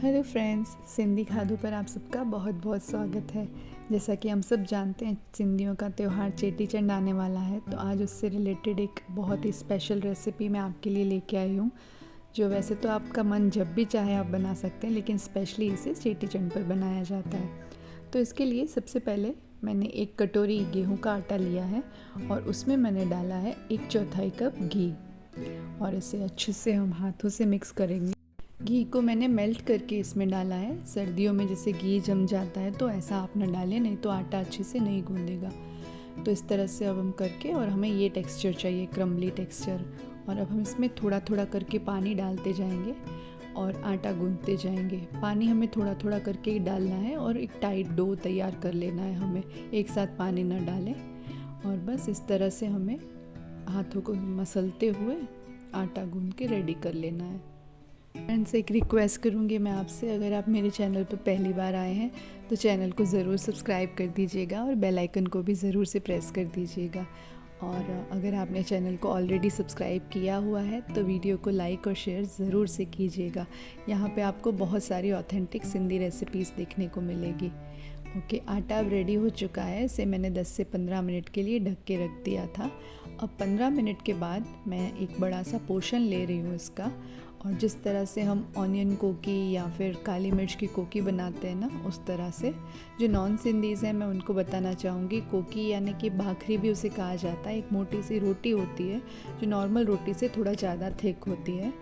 Hello friends, Sindhi खादों पर आप सबका बहुत बहुत स्वागत है। जैसा कि हम सब जानते हैं, सिंधियों का त्यौहार चेटी चंड आने वाला है, तो आज उससे रिलेटेड एक बहुत ही स्पेशल रेसिपी मैं आपके लिए लेके आई हूँ, जो वैसे तो आपका मन जब भी चाहे आप बना सकते हैं, लेकिन स्पेशली इसे चेटी चंड पर बनाया जाता है। तो इसके लिए सबसे पहले मैंने एक कटोरी गेहूं का आटा लिया है और उसमें मैंने डाला है 1/4 कप घी, और इसे अच्छे से हम हाथों से मिक्स करेंगे। घी को मैंने मेल्ट करके इसमें डाला है। सर्दियों में जैसे घी जम जाता है तो ऐसा आप ना डालें, नहीं तो आटा अच्छे से नहीं गूंदेगा। तो इस तरह से अब हम करके, और हमें ये टेक्सचर चाहिए, क्रम्बली टेक्सचर। और अब हम इसमें थोड़ा थोड़ा करके पानी डालते जाएंगे और आटा गूंदते जाएंगे। पानी हमें थोड़ा थोड़ा करके ही डालना है और एक टाइट डो तैयार कर लेना है हमें, एक साथ पानी ना डालें। और बस इस तरह से हमें हाथों को मसलते हुए आटा गूंद के रेडी कर लेना है। फ्रेंड्स, एक रिक्वेस्ट करूँगी मैं आपसे, अगर आप मेरे चैनल पर पहली बार आए हैं तो चैनल को ज़रूर सब्सक्राइब कर दीजिएगा और बेल आइकन को भी ज़रूर से प्रेस कर दीजिएगा। और अगर आपने चैनल को ऑलरेडी सब्सक्राइब किया हुआ है तो वीडियो को लाइक और शेयर ज़रूर से कीजिएगा। यहाँ पे आपको बहुत सारी ऑथेंटिक सिंधी रेसिपीज़ देखने को मिलेगी। ओके, आटा अब रेडी हो चुका है। इसे मैंने 10 से 15 मिनट के लिए ढक के रख दिया था। अब 15 मिनट के बाद मैं एक बड़ा सा पोर्शन ले रही हूँ इसका, और जिस तरह से हम ऑनियन कोकी या फिर काली मिर्च की कोकी बनाते हैं ना, उस तरह से। जो नॉन सिंधीज़ हैं मैं उनको बताना चाहूँगी, कोकी यानी कि भाखरी भी उसे कहा जाता है। एक मोटी सी रोटी होती है जो नॉर्मल रोटी से थोड़ा ज़्यादा थिक होती है।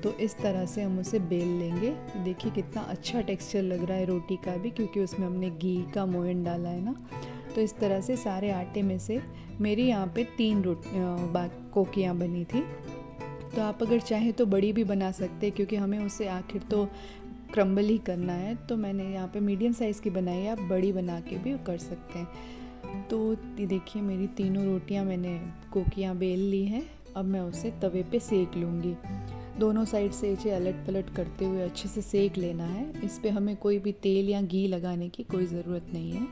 तो इस तरह से हम उसे बेल लेंगे। देखिए कितना अच्छा टेक्सचर लग रहा है रोटी का भी, क्योंकि उसमें हमने घी का मोयन डाला है ना। तो इस तरह से सारे आटे में से मेरी यहाँ पे 3 कोकियाँ बनी थी। तो आप अगर चाहें तो बड़ी भी बना सकते हैं, क्योंकि हमें उसे आखिर तो क्रम्बल ही करना है। तो मैंने यहाँ पे मीडियम साइज़ की बनाई है, आप बड़ी बना के भी कर सकते हैं। तो देखिए मेरी तीनों रोटियाँ मैंने कोकियाँ बेल ली हैं। अब मैं उसे तवे पे सेक लूँगी। दोनों साइड से इसे अलट पलट करते हुए अच्छे से सेक लेना है। इस पे हमें कोई भी तेल या घी लगाने की कोई ज़रूरत नहीं है।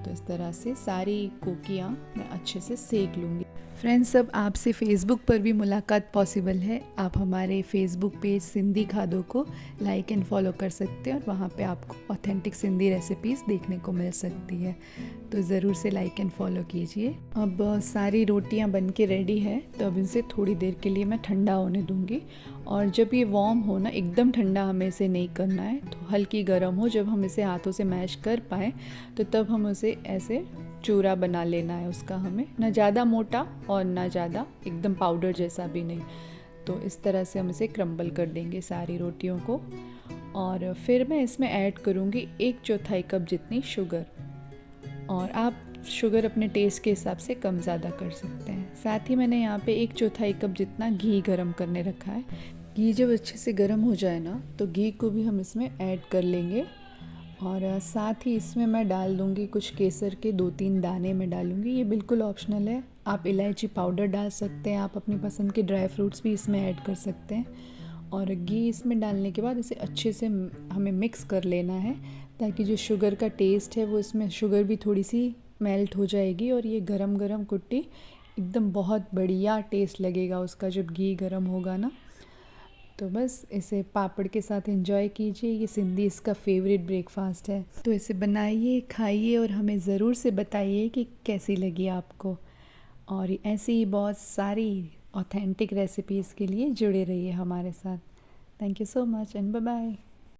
तो इस तरह से सारी कोकियाँ मैं अच्छे से सेक लूँगी। फ्रेंड्स, अब आपसे फेसबुक पर भी मुलाकात पॉसिबल है। आप हमारे फेसबुक पेज सिंधी खादों को लाइक एंड फॉलो कर सकते हैं, और वहाँ पे आपको ऑथेंटिक सिंधी रेसिपीज़ देखने को मिल सकती है। तो ज़रूर से लाइक एंड फॉलो कीजिए। अब सारी रोटियां बन के रेडी है, तो अब इसे थोड़ी देर के लिए मैं ठंडा होने दूँगी। और जब ये वार्म हो ना, एकदम ठंडा हमें इसे नहीं करना है, तो हल्की गर्म हो, जब हम इसे हाथों से मैश कर पाएँ तो तब हम उसे ऐसे चूरा बना लेना है उसका। हमें ना ज़्यादा मोटा और ना ज़्यादा एकदम पाउडर जैसा भी नहीं। तो इस तरह से हम इसे क्रम्बल कर देंगे सारी रोटियों को। और फिर मैं इसमें ऐड करूँगी 1/4 कप जितनी शुगर, और आप शुगर अपने टेस्ट के हिसाब से कम ज़्यादा कर सकते हैं। साथ ही मैंने यहाँ पे 1/4 कप जितना घी गरम करने रखा है। घी जब अच्छे से गरम हो जाए ना, तो घी को भी हम इसमें ऐड कर लेंगे। और साथ ही इसमें मैं डाल दूँगी कुछ केसर के 2-3 दाने मैं डालूँगी। ये बिल्कुल ऑप्शनल है। आप इलायची पाउडर डाल सकते हैं, आप अपनी पसंद के ड्राई फ्रूट्स भी इसमें ऐड कर सकते हैं। और घी इसमें डालने के बाद इसे अच्छे से हमें मिक्स कर लेना है, ताकि जो शुगर का टेस्ट है वो इसमें, शुगर भी थोड़ी सी मेल्ट हो जाएगी, और ये गरम गरम कुट्टी एकदम बहुत बढ़िया टेस्ट लगेगा उसका जब घी गरम होगा ना। तो बस इसे पापड़ के साथ एंजॉय कीजिए। ये सिंधी इसका फेवरेट ब्रेकफास्ट है। तो इसे बनाइए, खाइए और हमें ज़रूर से बताइए कि कैसी लगी आपको। और ऐसी ही बहुत सारी ऑथेंटिक रेसिपीज़ के लिए जुड़े रहिए हमारे साथ। Thank you so much and bye bye.